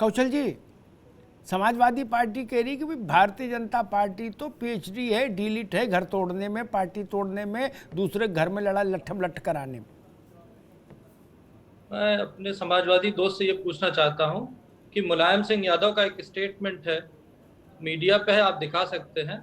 कौशल जी, Samajwadi party कह रही कि भाई भारतीय जनता पार्टी तो पीएचडी है, डीलिट है घर तोड़ने में, पार्टी तोड़ने में, दूसरे घर में लड़ा लट्ठम लट्ठ कराने में। मैं अपने समाजवादी दोस्त से ये पूछना चाहता हूं कि मुलायम सिंह यादव का एक स्टेटमेंट है, मीडिया पे है, आप दिखा सकते हैं।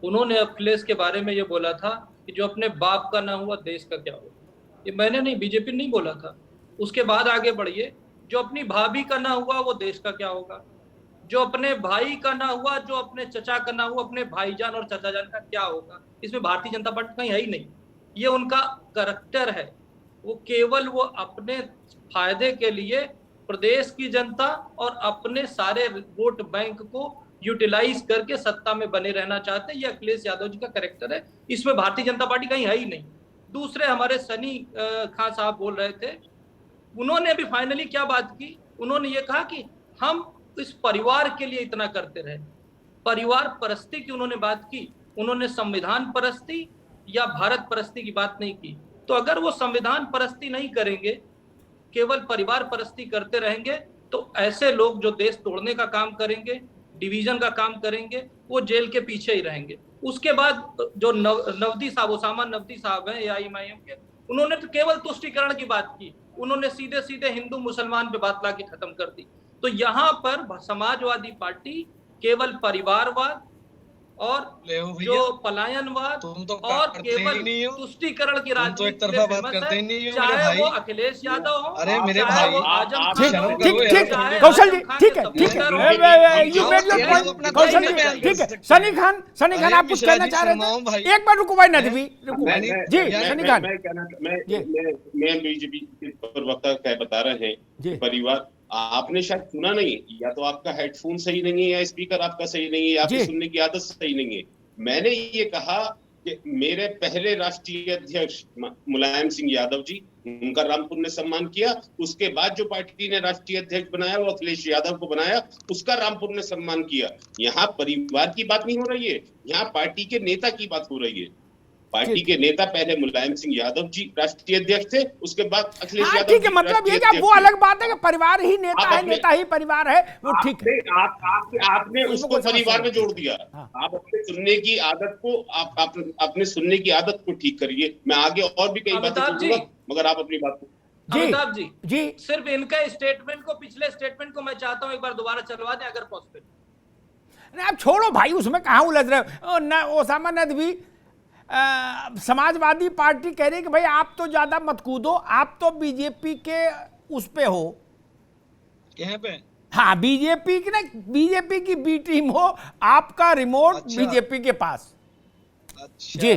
उन्होंने अखिलेश के बारे में ये बोला था कि जो अपने बाप का ना हुआ देश का क्या होगा। ये मैंने नहीं, बीजेपी ने नहीं बोला था। उसके बाद आगे बढ़िए, जो अपनी भाभी का ना हुआ वो देश का क्या होगा, जो अपने भाई का ना हुआ, जो अपने चचा का ना हुआ, अपने भाईजान और चचाजान का क्या होगा। इसमें भारतीय जनता पार्टी कहीं है ही नहीं। ये उनका करैक्टर है। वो केवल वो अपने फायदे के लिए प्रदेश की जनता और अपने सारे वोट बैंक को यूटिलाइज करके सत्ता में बने रहना चाहते हैं। ये अखिलेश यादव जी का कैरेक्टर है। इसमें भारतीय जनता पार्टी कहीं है ही नहीं। दूसरे हमारे सनी खान साहब बोल रहे थे, उन्होंने अभी फाइनली क्या बात की, उन्होंने ये कहा कि हम इस परिवार के लिए इतना करते रहे। परिवार परस्ती की उन्होंने बात की, उन्होंने संविधान परस्ती या भारत परस्ती की बात नहीं की। तो अगर वो संविधान परस्ती नहीं करेंगे, केवल परिवार परस्ती करते रहेंगे, तो ऐसे लोग जो देश तोड़ने का काम करेंगे, डिवीजन का काम करेंगे, वो जेल के पीछे ही रहेंगे। उसके बाद जो नवदी साहब, ओसामा नवदी साहब हैं AIMIM के, उन्होंने तो केवल तुष्टीकरण की बात की। उन्होंने सीधे सीधे हिंदू मुसलमान पे बात लाके खत्म कर दी। तो यहाँ पर समाजवादी पार्टी केवल परिवारवाद और जो पलायनवाद और केवल तुष्टीकरण की राजनीति में फेमस है, चाहे वो अखिलेश यादव हो, अरे मेरे चाहे भाई, वो आजम ठीक, कौशल जी, ठीक है, ठीक है, यू मेड योर पॉइंट। कौशल जी, ठीक है। सनी खान आप कुछ कहना चाह रहे थे? एक बार रुको भाई, नदवी रुको जी। सनी खान, मैं बीजेपी के प्रवक्ता क्या बता रहे हैं, परिवार आपने शायद सुना नहीं, या तो आपका हेडफोन सही नहीं है, या स्पीकर आपका सही नहीं है, या आपकी सुनने की आदत सही नहीं है। मैंने ये कहा कि मेरे पहले राष्ट्रीय अध्यक्ष मुलायम सिंह यादव जी, उनका रामपुर ने सम्मान किया। उसके बाद जो पार्टी ने राष्ट्रीय अध्यक्ष बनाया वो अखिलेश यादव को बनाया, उसका रामपुर ने सम्मान किया। यहाँ परिवार की बात नहीं हो रही है, यहाँ पार्टी के नेता की बात हो रही है। पार्टी के नेता पहले मुलायम सिंह यादव जी राष्ट्रीय अध्यक्ष थे, उसके बाद अखिलेश यादव। ठीक है, मतलब ये क्या वो अलग बात है कि परिवार ही नेता है, नेता ही परिवार है, वो ठीक है। आपने उसको परिवार में जोड़ दिया। आप अपने सुनने की आदत को अपने सुनने की आदत को ठीक करिए। मैं आगे और भी कई बातें करूंगा, मगर आप अपनी बात को। अमिताभ जी, सिर्फ इनका स्टेटमेंट को, पिछले स्टेटमेट को मैं चाहता हूं एक बार दोबारा चलवा दें अगर पॉसिबल। आप छोड़ो भाई, उसमें कहां उलझ रहे हो। ओसामा नदवी, समाजवादी पार्टी कह रही कि भाई आप तो ज्यादा मत कूदो, आप तो बीजेपी के उस पे हो। कहां पे? हाँ, बीजेपी की ना, बीजेपी की बी टीम हो, आपका रिमोट बीजेपी के पास। अच्छा जी,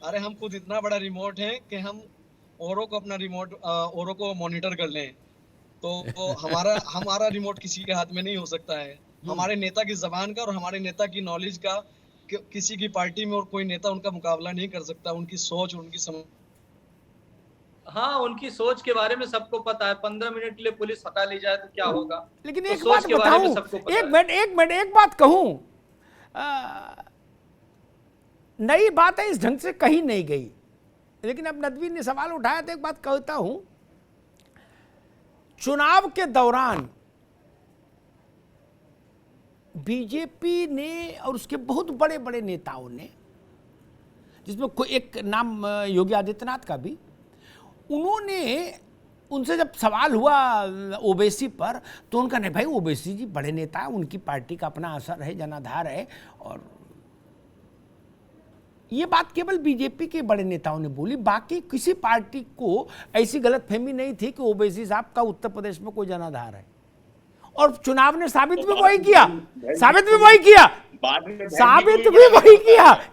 अरे हम खुद इतना बड़ा रिमोट है कि हम औरों को अपना रिमोट, औरों को मॉनिटर कर लें, तो हमारा रिमोट किसी के हाथ में नहीं हो सकता है। हमारे नेता की जबान का और हमारे नेता की नॉलेज का किसी की पार्टी में और कोई नेता उनका मुकाबला नहीं कर सकता। उनकी सोच, उनकी समझ, हाँ, उनकी सोच के बारे में सबको पता है। 15 मिनट के लिए पुलिस हटा ली जाए तो क्या होगा। लेकिन तो एक बात बताऊं, एक मिनट एक बात कहूं, नई बात है, इस ढंग से कहीं नहीं गई, लेकिन अब नदवी ने सवाल उठाया तो एक बात कहता हूं। चुनाव के दौरान बीजेपी ने और उसके बहुत बड़े बड़े नेताओं ने, जिसमें कोई एक नाम योगी आदित्यनाथ का भी, उन्होंने उनसे जब सवाल हुआ ओवैसी पर, तो उनका नहीं भाई, ओवैसी जी बड़े नेता है, उनकी पार्टी का अपना असर है, जनाधार है। और ये बात केवल बीजेपी के बड़े नेताओं ने बोली, बाकी किसी पार्टी को ऐसी गलतफहमी नहीं थी कि ओवैसी साहब का उत्तर प्रदेश में कोई जनाधार है। और चुनाव ने साबित भी वही किया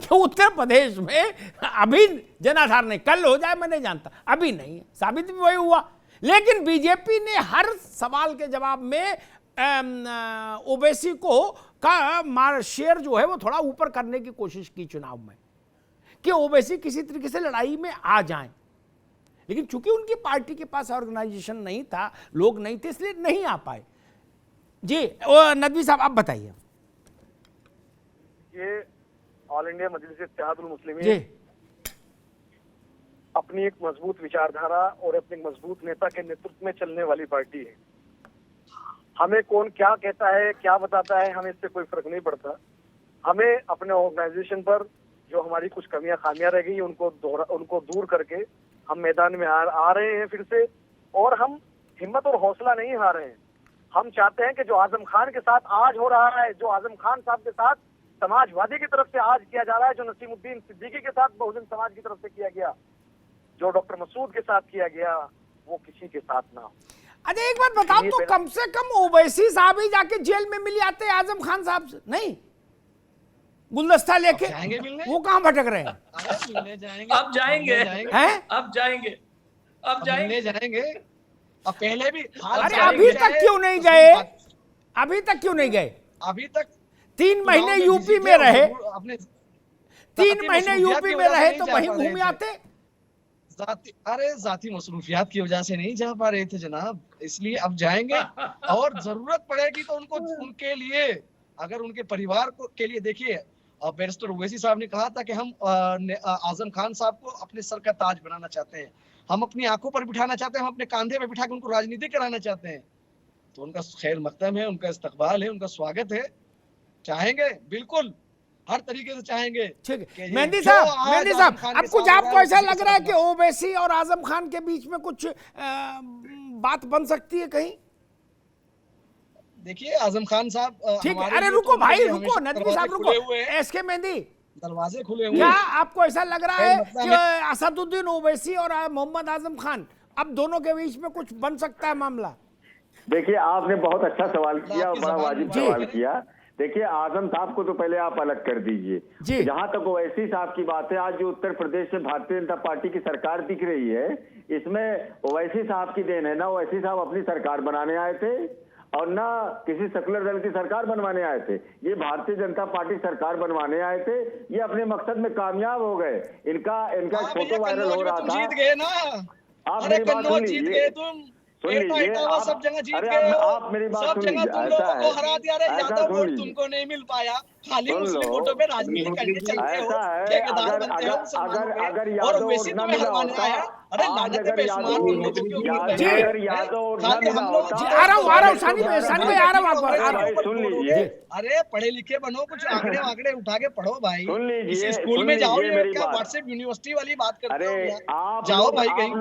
कि उत्तर प्रदेश में अभी जनाधार नहीं, कल हो जाए मैं नहीं जानता, अभी नहीं है, साबित भी वही हुआ। लेकिन बीजेपी ने हर सवाल के जवाब में ओवैसी को का शेयर जो है वो थोड़ा ऊपर करने की कोशिश की चुनाव में, कि ओवैसी किसी तरीके से लड़ाई में आ जाएं। लेकिन चूंकि उनकी पार्टी के पास ऑर्गेनाइजेशन नहीं था, लोग नहीं थे, इसलिए नहीं आ पाए। जी नदवी साहब आप बताइए। ये ऑल इंडिया मजलिस इत्तेहादुल मुस्लिमीन अपनी एक मजबूत विचारधारा और अपने मजबूत नेता के नेतृत्व में चलने वाली पार्टी है। हमें कौन क्या कहता है, क्या बताता है, हमें इससे कोई फर्क नहीं पड़ता। हमें अपने ऑर्गेनाइजेशन पर जो हमारी कुछ कमियां खामियां रह गई उनको दूर करके हम मैदान में आ रहे हैं फिर से, और हम हिम्मत और हौसला नहीं हार रहे हैं। हम चाहते हैं कि जो आजम खान के साथ आज हो रहा है, जो आजम खान साहब के साथ समाजवादी की तरफ से आज किया जा रहा है, जो नसीमुद्दीन सिद्दीकी के साथ बहुजन समाज की तरफ से किया गया, जो डॉक्टर मसूद के साथ किया गया, वो किसी के साथ ना हो। अच्छा एक बात बताओ, तो कम से कम ओवैसी साहब ही जाके जेल में मिल जाते हैं आजम खान साहब से, नहीं गुलदस्ता लेके, वो कहाँ भटक रहे हैं? अब जाएंगे हैं? अब जाएंगे, अब जाएंगे। अब पहले भी, अरे अभी तक क्यों नहीं गए? अभी तक क्यों नहीं गए? अभी तक 3 महीने यूपी में रहे, 3 महीने यूपी में रहे तो वहीं घूम आते। जाती मसरूफियात की वजह से नहीं जा पा रहे थे जनाब, इसलिए अब जाएंगे। और जरूरत पड़ेगी तो उनके लिए, अगर उनके परिवार के लिए, देखिए बैरिस्टर ओवैसी साहब ने कहा था कि हम आजम खान साहब को अपने सर का ताज बनाना चाहते हैं, हम अपनी आंखों पर बिठाना चाहते हैं, हम अपने कंधे पर बिठा के उनको राजनीति कराना चाहते हैं। तो उनका खैर मकदम है, उनका इस्तकबाल है, उनका स्वागत है, चाहेंगे बिल्कुल, हर तरीके से चाहेंगे। ठीक है मेहंदी साहब, अब कुछ आपको ऐसा लग रहा है कि ओवैसी और आजम खान के बीच में कुछ बात बन सकती है कहीं? देखिए आजम खान साहब, ठीक है, अरे रुको भाई रुको, नदवी साहब रुको, एसके मेहंदी दरवाजे खुले हुए। क्या आपको ऐसा लग रहा है कि असदुद्दीन ओवैसी और मोहम्मद आजम खान, अब दोनों के बीच में कुछ बन सकता है मामला? देखिए आपने बहुत अच्छा सवाल किया और बड़ा वाजिब सवाल किया। देखिए आजम साहब को तो पहले आप अलग कर दीजिए। जहां तक ओवैसी साहब की बात है, आज जो उत्तर प्रदेश में भारतीय जनता पार्टी की सरकार दिख रही है, इसमें ओवैसी साहब की देन है ना। ओवैसी साहब अपनी सरकार बनाने आए थे और ना किसी सेकुलर दल की सरकार बनवाने आए थे, ये भारतीय जनता पार्टी सरकार बनवाने आए थे। ये अपने मकसद में कामयाब हो गए। इनका फोटो वायरल हो रहा था। जीत गए ना, आप मेरी बात सुन लीजिए, सुन लीजिए, सब जगह जीत गए, आप मेरी बात सुन लीजिए। तुम लोगों को हरा दिया, यादव वोट तुमको नहीं मिल पाया, खाली मुस्लिम वोटों पे राजनीति करके चलते हो, ठेकेदार बनते हो अगर और वैसे तुम्हें हरवाने आया। अरे लानत पे बेशुमार तुम लोगों के ऊपर सुन लीजिए। अरे पढ़े लिखे बनो, कुछ आंकड़े वाकड़े उठा के पढ़ो भाई, सुन लीजिए, स्कूल में जाओ, क्या व्हाट्सएप यूनिवर्सिटी वाली बात करते हो? जाओ भाई कहीं।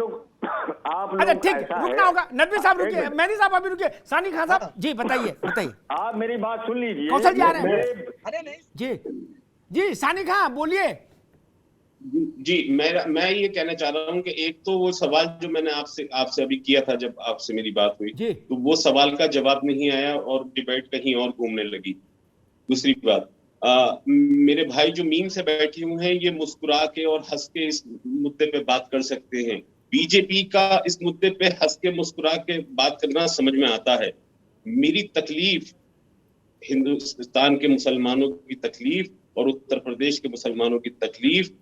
अच्छा ठीक, रुकना होगा। नदवी साहब रुकिए, मेहंदी साहब अभी रुकिए, सानी खान साहब जी बताइए। आप मेरी बात सुन लीजिए। कौशल जी आ रहे हैं? अरे नहीं जी सानी खान बोलिए। जी मैं ये कहना चाह रहा हूँ कि एक तो वो सवाल जो मैंने आपसे अभी किया था, जब आपसे मेरी बात हुई, तो वो सवाल का जवाब नहीं आया और डिबेट कहीं और घूमने लगी। दूसरी बात, मेरे भाई जो मीम से बैठे हुए हैं, ये मुस्कुरा के और हंस के इस मुद्दे पे बात कर सकते हैं। बीजेपी का इस मुद्दे पे हंस के मुस्कुरा के बात करना समझ में आता है। मेरी तकलीफ, हिंदुस्तान के मुसलमानों की तकलीफ और उत्तर प्रदेश के मुसलमानों की तकलीफ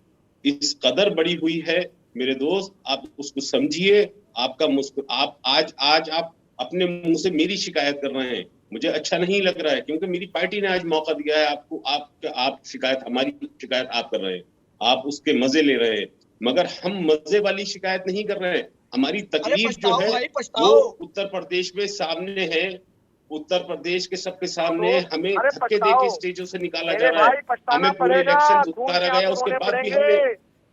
इस कदर बड़ी हुई है मेरे दोस्त, आप उसको समझिए। आप आज आप अपने मुंह से मेरी शिकायत कर रहे हैं, मुझे अच्छा नहीं लग रहा है, क्योंकि मेरी पार्टी ने आज मौका दिया है आपको। आप शिकायत, हमारी शिकायत आप कर रहे हैं, आप उसके मजे ले रहे हैं, मगर हम मजे वाली शिकायत नहीं कर रहे हैं। हमारी तकलीफ जो है वो उत्तर प्रदेश में सामने है, उत्तर प्रदेश के सबके सामने हमें धक्के दे के स्टेजों से निकाला जा रहा है, हमें पूरे इलेक्शन उतारा गया, उसके बाद भी हमने।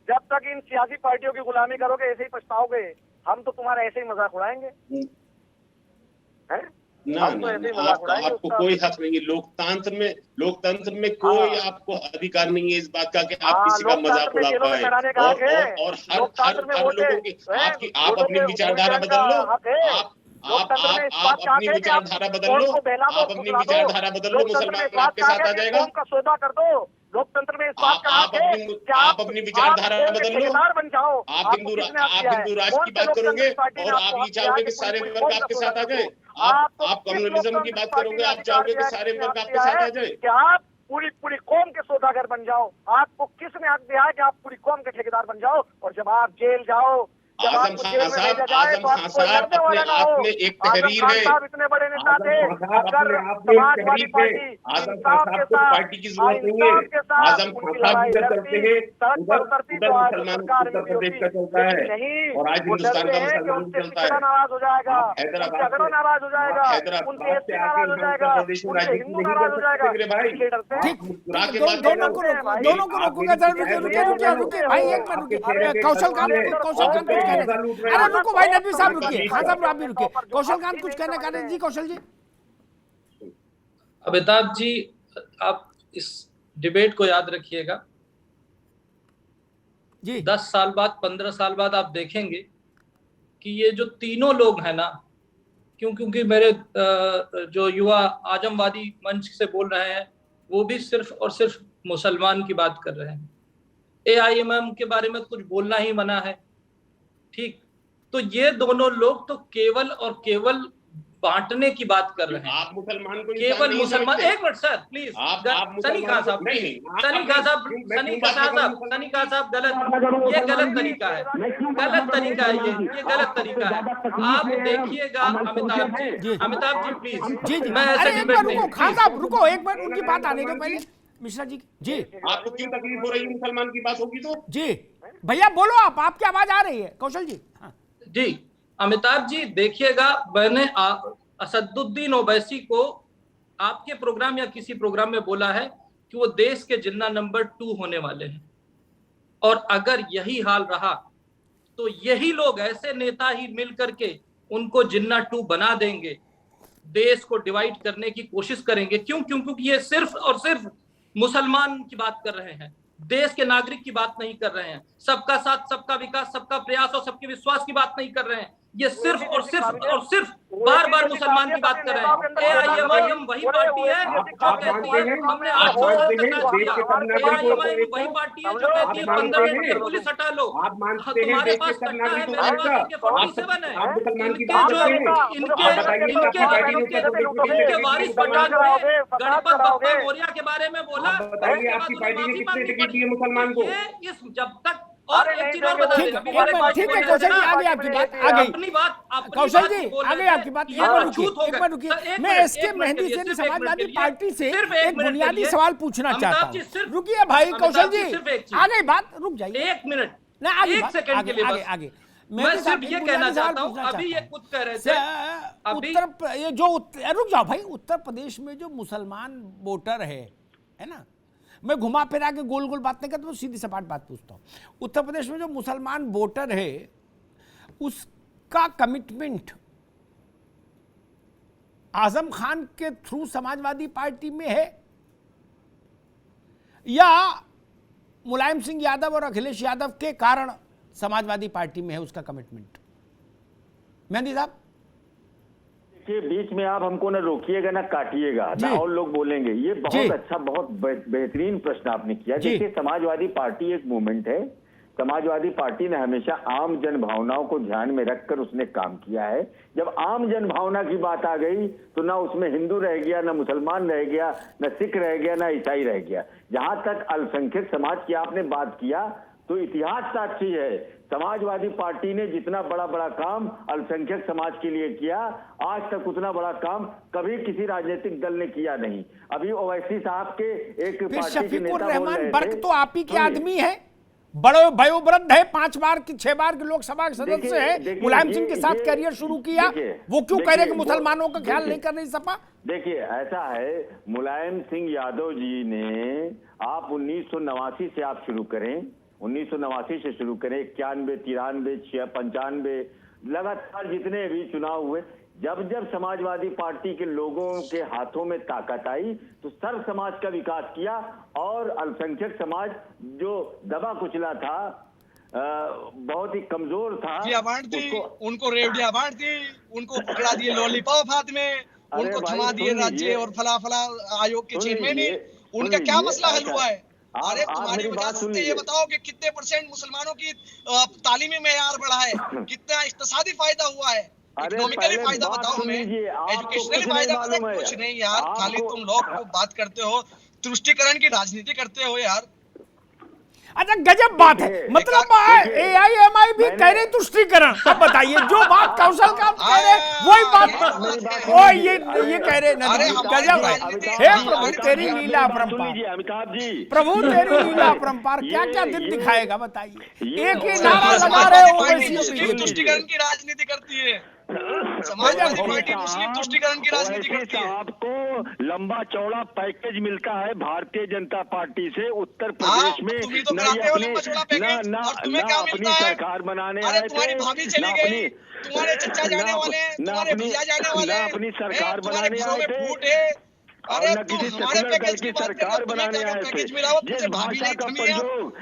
जब तक इन सियासी पार्टियों की गुलामी करोगे ऐसे ही पछताओगे। हम तो तुम्हारा ऐसे ही मजाक उड़ाएंगे। ना आपको कोई हक नहीं है लोकतंत्र में कोई आपको अधिकार नहीं है इस बात का कि आप किसी का मजाक उड़ा पाए। और हर लोगों की आप अपनी विचारधारा बदल लो, आप अपनी विचारधारा बदल लो, आप अपनी विचारधारा बदल लो, मुसलमान आपके साथ आ जाएगा। का सौदा कर दो लोकतंत्र में, इस बात का आप अपनी विचारधारा बदल लो, बन जाओ। आप हिंदू राष्ट्र की बात करोगे और आप ये चाहोगे कि सारे वर्ग आपके साथ आ जाए। आप कम्युनलिज्म की बात करोगे, आप चाहोगे कि सारे वर्ग आपके साथ आ जाए। क्या आप पूरी कौम के सौदागर बन जाओ? आपको किसने हक दिया है कि आप पूरी कौम के ठेकेदार बन जाओ? और जब आप जेल जाओ, जब आजम आपको खान जेल में साहब, भेजा जाए तो आजम आपको खान साहब लड़ने अपने वाला ना आप हो। में एक आजम तहरीर खान है। साहब इतने बड़े नेता थे, आजम खान साहब अगर अपने आप में एक समाजवादी तहरीर है। पार्टी आजम खान इंसाफ के साहब को साथ, पार्टी की जरूरत नहीं है। इंसाफ के साथ आजम खान उनकी साहब लड़ाई जिधर चलते लड़ती, हैं सड़क पर उतरती उधर तो आज मुसलमान सरकार उत्तर भी प्रदेश होती। का चलता है, लेकिन नहीं, और आज वो हिंदुस्तान डरते का हैं कि मुसलमान उनसे चलता पिछड़ा है। नाराज हो जाएगा, आप उनसे हैदराबाद अगड़ा नाराज हो जाएगा, उनसे हैदराबाद एसपी से आके नाराज हो हम जाएगा, उत्तर प्रदेश में उनसे राजनीति हिंदू नहीं नाराज कर हो सकते जाएगा, मेरे भाई। इसलिए डरते हैं। ठीक, आप मुस्कुरा के दोनों बात दोनों कर को रहे हैं। रोको, दोनों को रोको, रुकिए भाई, एक मिनट रुकिए। कौशल कांत कुछ कहने का, अरे रुको भाई, नदवी साहब रुकिए, हाँ साहब आप भी रुकिए। कौशल कांत कुछ कहना चाह रहे हैं जी, कौशल जी। अमिताभ जी, आप इस डिबेट को याद रखिएगा जी, 10 साल बाद 15 साल बाद आप देखेंगे कि ये जो तीनों लोग हैं ना, क्योंकि मेरे जो युवा आजमवादी मंच से बोल रहे हैं वो भी सिर्फ और सिर्फ मुसलमान की बात कर रहे हैं। AIMM के बारे में कुछ बोलना ही मना है, ठीक। तो ये दोनों लोग तो केवल और केवल बांटने की बात कर रहे हैं। आप मुसलमान को केवल मुसलमान, एक minute sir please, Sunny Khan साहब, सनी खान साहब गलत, ये गलत तरीका है, गलत तरीका है, ये गलत तरीका है। आप देखिएगा अमिताभ जी प्लीज, जी जी, मैं ऐसे अरे एक डिबेट बार नहीं। रुको, खान साहब रुको, एक बार उनकी बात आने दो पहले, मिश्रा जी। जी आपको क्यों तकलीफ हो रही है मुसलमान की बात होगी तो? जी भैया बोलो, आप, आपकी आवाज आ रही है, कौशल जी। हाँ जी अमिताभ जी देखिएगा, मैंने असदुद्दीन ओवैसी को आपके प्रोग्राम या किसी प्रोग्राम में बोला है कि वो देश के जिन्ना नंबर 2 होने वाले हैं, और अगर यही हाल रहा तो यही लोग, ऐसे नेता ही मिल करके उनको जिन्ना 2 बना देंगे, देश को डिवाइड करने की कोशिश करेंगे। क्योंकि ये सिर्फ और सिर्फ मुसलमान की बात कर रहे हैं, देश के नागरिक की बात नहीं कर रहे हैं, सबका साथ, सबका विकास, सबका प्रयास और सबके विश्वास की बात नहीं कर रहे हैं। ये सिर्फ और सिर्फ बार बार मुसलमान की बात कर रहे हैं। AIMM वही पार्टी है जो कहती है हमने 8 साल तक राज किया। AIMM वही पार्टी है जो कहती है 15 मिनट में पुलिस हटा लो। तुम्हारे पास सत्ता है, मेरे पास AK-47 है। इनके वारिस पठान ने गणपत बप्पा मौर्य के बारे में बोला, मुसलमान को इस जब तक, और एक चीज और बता दें, ठीक है कौशल जी, आ गई आपकी बात, आ गई अपनी बात, कौशल जी आ गई आपकी बात। एक बार रुकिए, मैं SK मेहंदी से समाजवादी पार्टी से एक बुनियादी सवाल पूछना चाहता हूँ। रुकिए भाई कौशल जी, आ गई बात, रुक जाइए 1 मिनट, ना, आगे 1 सेकंड के लिए बस। आगे मैं सिर्फ ये कहना चाहता हूँ, अभी ये कुछ कह रहे थे उत्तर, ये जो रुक जाओ भाई, उत्तर प्रदेश में जो मुसलमान वोटर है ना, मैं घुमा फिरा के गोल गोल बात नहीं करता, तो सीधी सपाट बात पूछता हूँ। उत्तर प्रदेश में जो मुसलमान वोटर है उसका कमिटमेंट आजम खान के थ्रू समाजवादी पार्टी में है या मुलायम सिंह यादव और अखिलेश यादव के कारण समाजवादी पार्टी में है उसका कमिटमेंट? मेहंदी साहब के बीच में आप हमको न रोकिएगा ना काटिएगा ना, और लोग बोलेंगे। ये बहुत अच्छा, बहुत बेहतरीन प्रश्न आपने किया। देखिए, समाजवादी पार्टी एक मूवमेंट है। समाजवादी पार्टी ने हमेशा आम जन भावनाओं को ध्यान में रखकर उसने काम किया है। जब आम जन भावना की बात आ गई तो ना उसमें हिंदू रह गया, ना मुसलमान रह गया, ना सिख रह गया, ना ईसाई रह गया। जहां तक अल्पसंख्यक समाज की आपने बात किया तो इतिहास साक्षी है, समाजवादी पार्टी ने जितना बड़ा बड़ा काम अल्पसंख्यक समाज के लिए किया, आज तक उतना बड़ा काम कभी किसी राजनीतिक दल ने किया नहीं। अभी ओवैसी साहब के एक पार्टी के नेता बोल रहे थे, बर्क तो आप ही के आदमी है, बड़े वयोवृद्ध है, 5 बार की 6 बार के लोकसभा के सदस्य है, मुलायम सिंह के साथ करियर शुरू किया, वो क्यों कह रहे कि मुसलमानों का ख्याल नहीं कर रही सपा? देखिए, ऐसा है, मुलायम सिंह यादव जी ने, आप 1989 से आप शुरू करें, 1989 से शुरू करें, 91, 93, 95 लगातार जितने भी चुनाव हुए, जब जब समाजवादी पार्टी के लोगों के हाथों में ताकत आई तो सर्व समाज का विकास किया, और अल्पसंख्यक समाज जो दबा कुचला था, बहुत ही कमजोर था, उनको रेवड़िया बांट दी, उनको पकड़ा दिए लॉलीपॉप हाथ में, उनको थमा दिए राज्य और फला आयोग के चेयरमैन। उनका क्या मसला हल हुआ है? अरे तुम्हारी वजह से ये बताओ कि कितने % मुसलमानों की तालीमी मेयार बढ़ा है, कितना इक्तिसादी फायदा हुआ है, इकोनॉमिकली फायदा बताओ हमें, एजुकेशनली फायदा बताओ। कुछ नहीं यार, खाली तुम लोग बात करते हो, तुष्टिकरण की राजनीति करते हो यार। अच्छा गजब बात है, मतलब AIMI भी कह रहे तुष्टीकरण। अब बताइए जो बात कौशल का कह रहे वही बात ओ ये कह रहे गजब है। हे प्रभु तेरी लीला अपरंपार, अमिताभ जी, प्रभु तेरी लीला अपरंपार, क्या क्या दिन दिखाएगा बताइए। एक ही नारा लगा रहे हो मुस्लिम तुष्टीकरण की राजनीति करती है, समाजवादी पार्टी मुस्लिम तुष्टीकरण की राजनीति करती है। आपको लंबा चौड़ा पैकेज मिलता है भारतीय जनता पार्टी से उत्तर प्रदेश में, तो अपनी सरकार बनाने आए थे, तुम्हारी भाभी चली गई, तुम्हारे चचा जाने वाले, तुम्हारे भैया जाने वाले, अपनी सरकार बनाने आए थे, अरे न किसी सेकुलर दल की सरकार बनाने आए थे। जिस भाषा का प्रयोग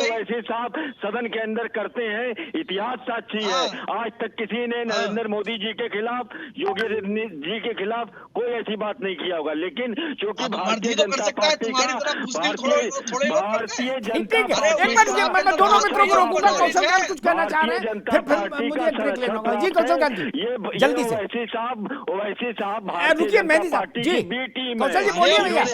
वैसे साहब सदन के अंदर करते हैं, इतिहास साक्षी है। आज तक किसी ने नरेंद्र मोदी जी के खिलाफ, योगी जी के खिलाफ कोई ऐसी बात नहीं किया होगा, लेकिन क्योंकि भारतीय जनता पार्टी का भारतीय जनता दोनों मित्रों को रोकूंगा, कौशल खान कुछ कहना चाह रहे हैं, फिर मुझे एक ब्रेक लेना होगा। जी कौशल खान जी जल्दी से। वैसे साहब रुकिए मेहदी साहब जी, कौशल जी बोलिए भैया।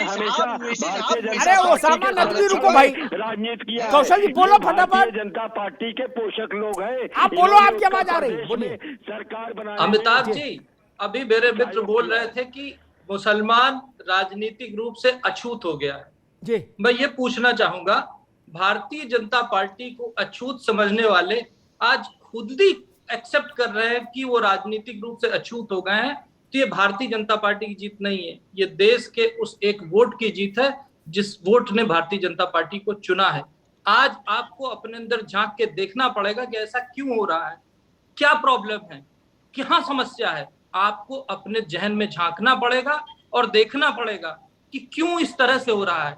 अरे ओसामा नकवी रुको भाई, राजनीति किया, कौशल जी बोलो फटाफट। जनता पार्टी के पोषक लोग हैं, आप बोलो, आपकी आवाज आ रही है, बोलिए। सरकार बनाने अमिताभ जी, अभी मेरे मित्र बोल रहे थे कि मुसलमान राजनीतिक रूप से अछूत हो गया है जी। मैं ये पूछना चाहूंगा, भारतीय जनता पार्टी को अछूत समझने वाले आज खुद ही एक्सेप्ट कर रहे हैं कि वो राजनीतिक रूप से अछूत हो गए हैं, तो ये भारतीय जनता पार्टी की जीत नहीं है, ये देश के उस एक वोट की जीत है जिस वोट ने भारतीय जनता पार्टी को चुना है। आज आपको अपने अंदर झांक के देखना पड़ेगा कि ऐसा क्यों हो रहा है, क्या प्रॉब्लम है, क्या समस्या है। आपको अपने जहन में झांकना पड़ेगा और देखना पड़ेगा कि क्यों इस तरह से हो रहा है।